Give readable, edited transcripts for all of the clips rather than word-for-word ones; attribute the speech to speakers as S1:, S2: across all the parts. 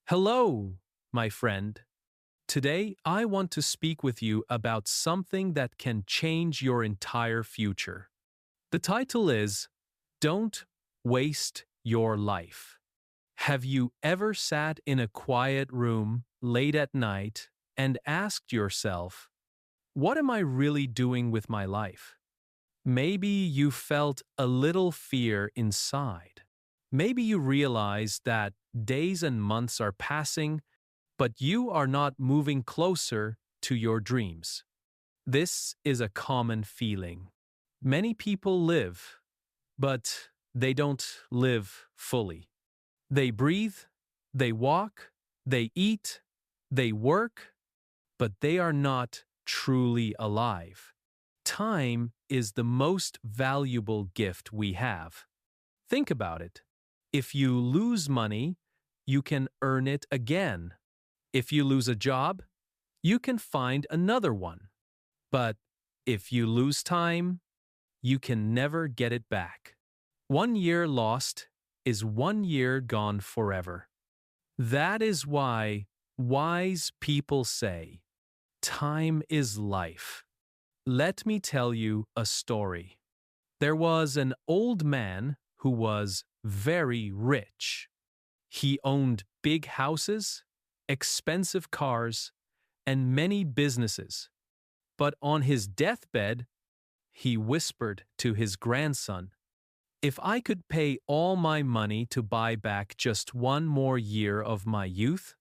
S1: Hello, my friend. Today, I want to speak with you about something that can change your entire future. The title is Don't Waste Your Life. Have you ever sat in a quiet room late at night and asked yourself, what am I really doing with my life? Maybe you felt a little fear inside. Maybe you realized that days and months are passing, but you are not moving closer to your dreams. This is a common feeling. Many people live, but they don't live fully. They breathe, they walk, they eat, they work, but they are not truly alive. Time is the most valuable gift we have. Think about it. If you lose money, you can earn it again. If you lose a job, you can find another one. But if you lose time, you can never get it back. 1 year lost is 1 year gone forever. That is why wise people say, time is life. Let me tell you a story. There was an old man who was very rich. He owned big houses, expensive cars, and many businesses. But on his deathbed, he whispered to his grandson, "If I could pay all my money to buy back just one more year of my youth,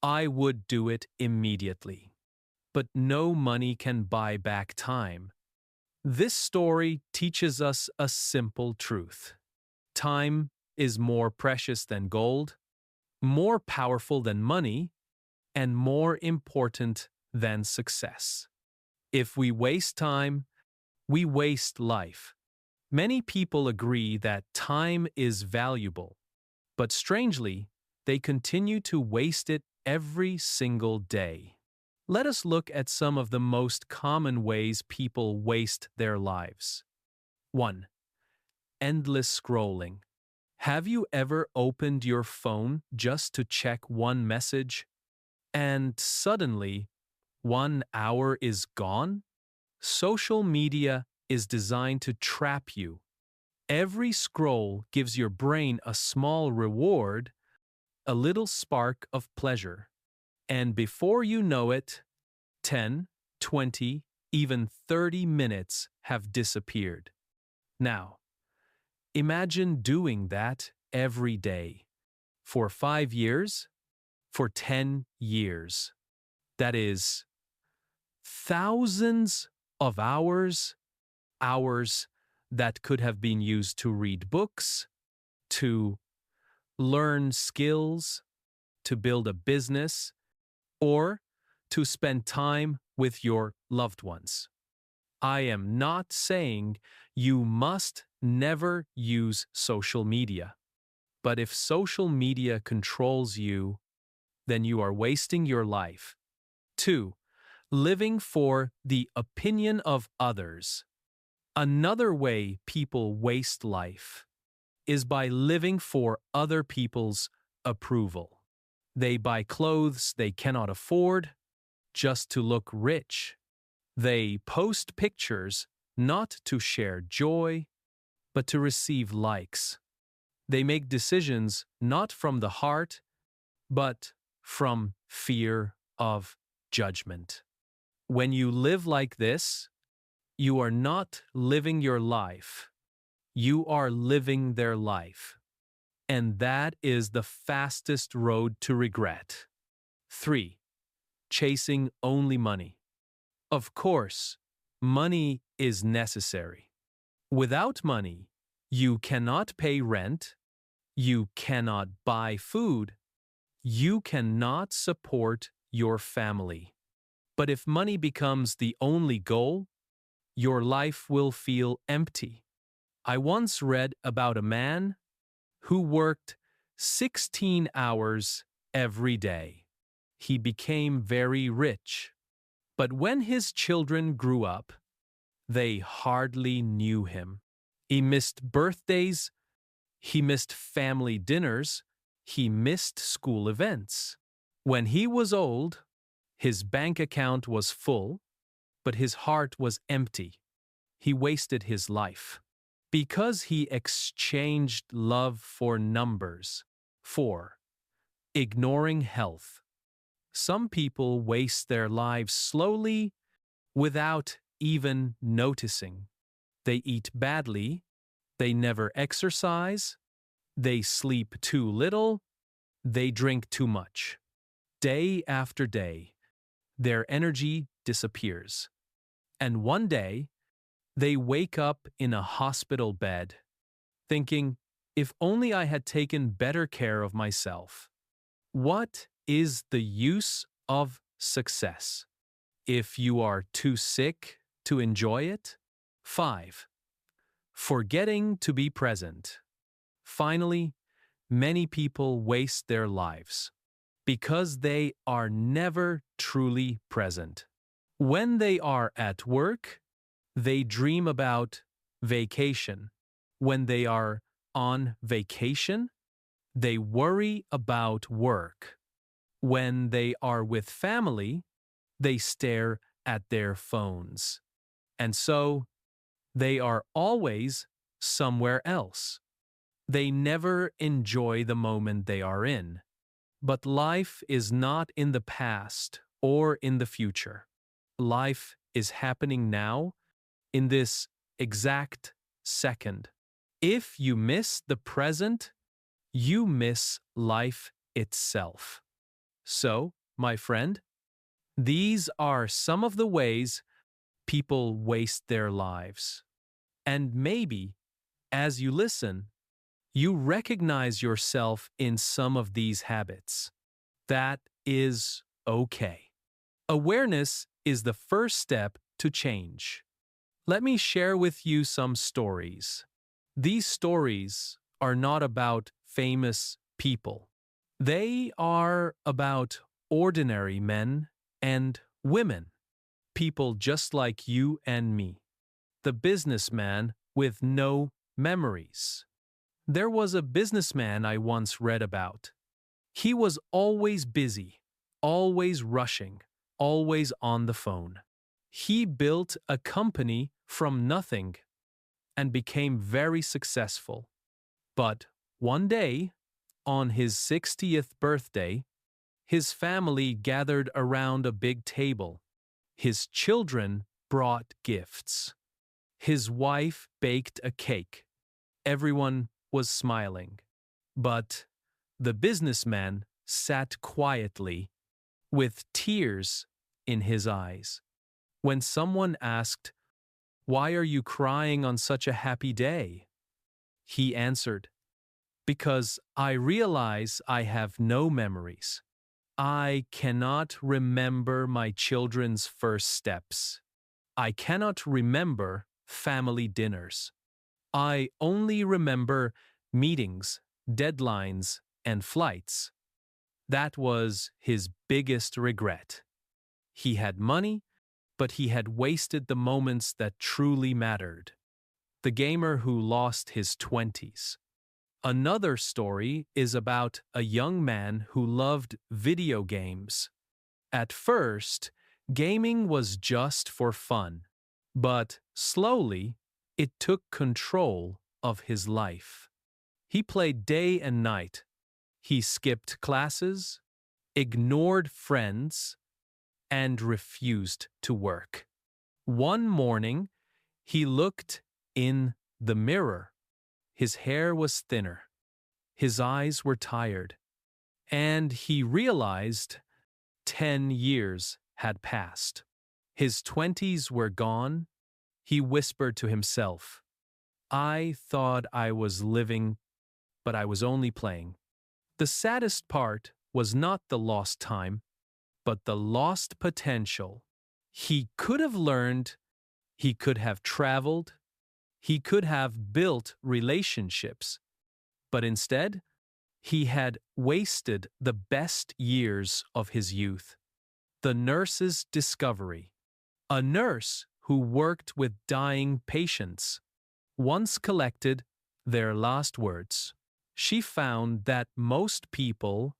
S1: I would do it immediately." But no money can buy back time. This story teaches us a simple truth. Time is more precious than gold, more powerful than money, and more important than success. If we waste time, we waste life. Many people agree that time is valuable, but strangely, they continue to waste it every single day. Let us look at some of the most common ways people waste their lives. 1. Endless scrolling. Have you ever opened your phone just to check one message, and suddenly 1 hour is gone? Social media is designed to trap you. Every scroll gives your brain a small reward, a little spark of pleasure. And before you know it, 10, 20, even 30 minutes have disappeared. Now, imagine doing that every day. For 5 years, for 10 years. That is thousands of hours that could have been used to read books, to learn skills, to build a business, or to spend time with your loved ones. I am not saying you must never use social media, but if social media controls you, then you are wasting your life. 2. Living for the opinion of others. Another way people waste life is by living for other people's approval. They buy clothes they cannot afford just to look rich. They post pictures not to share joy, but to receive likes. They make decisions not from the heart, but from fear of judgment. When you live like this, you are not living your life. You are living their life. And that is the fastest road to regret. 3. Chasing only money. Of course, money is necessary. Without money, you cannot pay rent, you cannot buy food, you cannot support your family. But if money becomes the only goal, your life will feel empty. I once read about a man who worked 16 hours every day. He became very rich. But when his children grew up, they hardly knew him. He missed birthdays, he missed family dinners, He missed school events. When he was old, his bank account was full, but his heart was empty. He wasted his life because he exchanged love for numbers. 4. Ignoring health. Some people waste their lives slowly without even noticing. They eat badly, they never exercise, they sleep too little, they drink too much. Day after day, their energy disappears. And one day, they wake up in a hospital bed, thinking, if only I had taken better care of myself. What is the use of success if you are too sick to enjoy it? 5. Forgetting to be present. Finally, many people waste their lives because they are never truly present. When they are at work, they dream about vacation. When they are on vacation, they worry about work. When they are with family, they stare at their phones. And so, they are always somewhere else. They never enjoy the moment they are in. But life is not in the past or in the future. Life is happening now, in this exact second. If you miss the present, you miss life itself. So, my friend, these are some of the ways people waste their lives. And maybe, as you listen, you recognize yourself in some of these habits. That is okay. Awareness is the first step to change. Let me share with you some stories. These stories are not about famous people. They are about ordinary men and women, people just like you and me. The businessman with no memories. There was a businessman I once read about. He was always busy, always rushing, always on the phone. He built a company from nothing and became very successful. But one day, on his 60th birthday, his family gathered around a big table. His children brought gifts. His wife baked a cake. Everyone was smiling. But the businessman sat quietly, with tears in his eyes. When someone asked, "Why are you crying on such a happy day?" he answered, "Because I realize I have no memories. I cannot remember my children's first steps. I cannot remember family dinners. I only remember meetings, deadlines, and flights." That was his biggest regret. He had money, but he had wasted the moments that truly mattered. The gamer who lost his 20s. Another story is about a young man who loved video games. At first, gaming was just for fun, but slowly, it took control of his life. He played day and night. He skipped classes, ignored friends, and refused to work. One morning, he looked in the mirror. His hair was thinner. His eyes were tired. And he realized 10 years had passed. His 20s were gone. He whispered to himself, "I thought I was living, but I was only playing." The saddest part was not the lost time, but the lost potential. He could have learned, he could have traveled, he could have built relationships, but instead, he had wasted the best years of his youth. The nurse's discovery. A nurse who worked with dying patients once collected their last words. She found that most people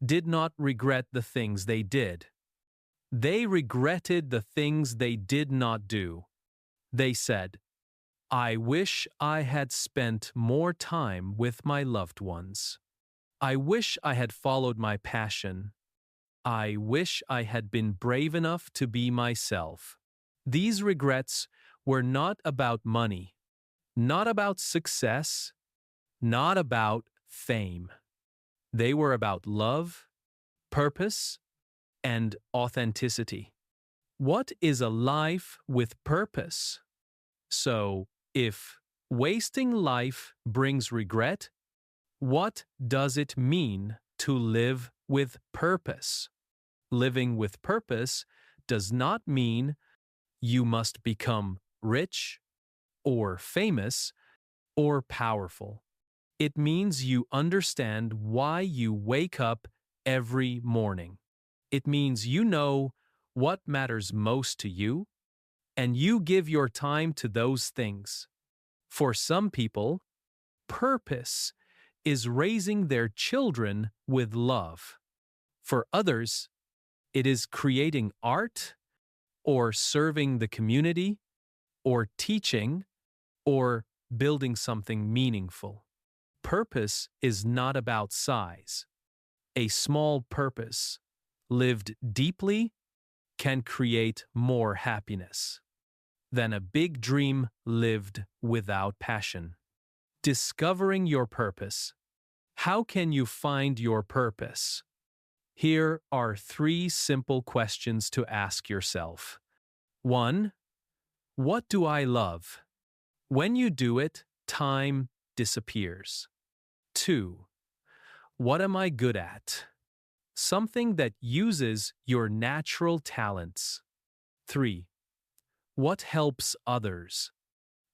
S1: did not regret the things they did. They regretted the things they did not do. They said, I wish I had spent more time with my loved ones. I wish I had followed my passion. I wish I had been brave enough to be myself. These regrets were not about money, not about success, not about fame. They were about love, purpose, and authenticity. What is a life with purpose? So, if wasting life brings regret, what does it mean to live with purpose? Living with purpose does not mean you must become rich or famous or powerful. It means you understand why you wake up every morning. It means you know what matters most to you, and you give your time to those things. For some people, purpose is raising their children with love. For others, it is creating art, or serving the community, or teaching, or building something meaningful. Purpose is not about size. A small purpose, lived deeply, can create more happiness than a big dream lived without passion. Discovering your purpose. How can you find your purpose? Here are 3 simple questions to ask yourself. 1. What do I love? When you do it, time disappears. 2. What am I good at? Something that uses your natural talents. 3. What helps others?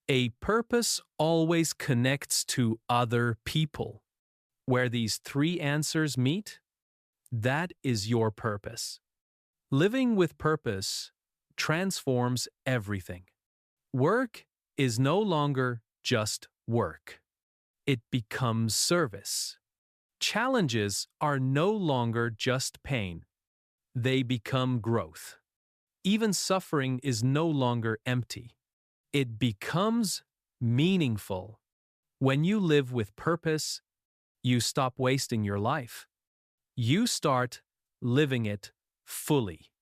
S1: A purpose always connects to other people. Where these 3 answers meet, that is your purpose. Living with purpose transforms everything. Work is no longer just work. It becomes service. Challenges are no longer just pain. They become growth. Even suffering is no longer empty. It becomes meaningful. When you live with purpose, you stop wasting your life. You start living it fully.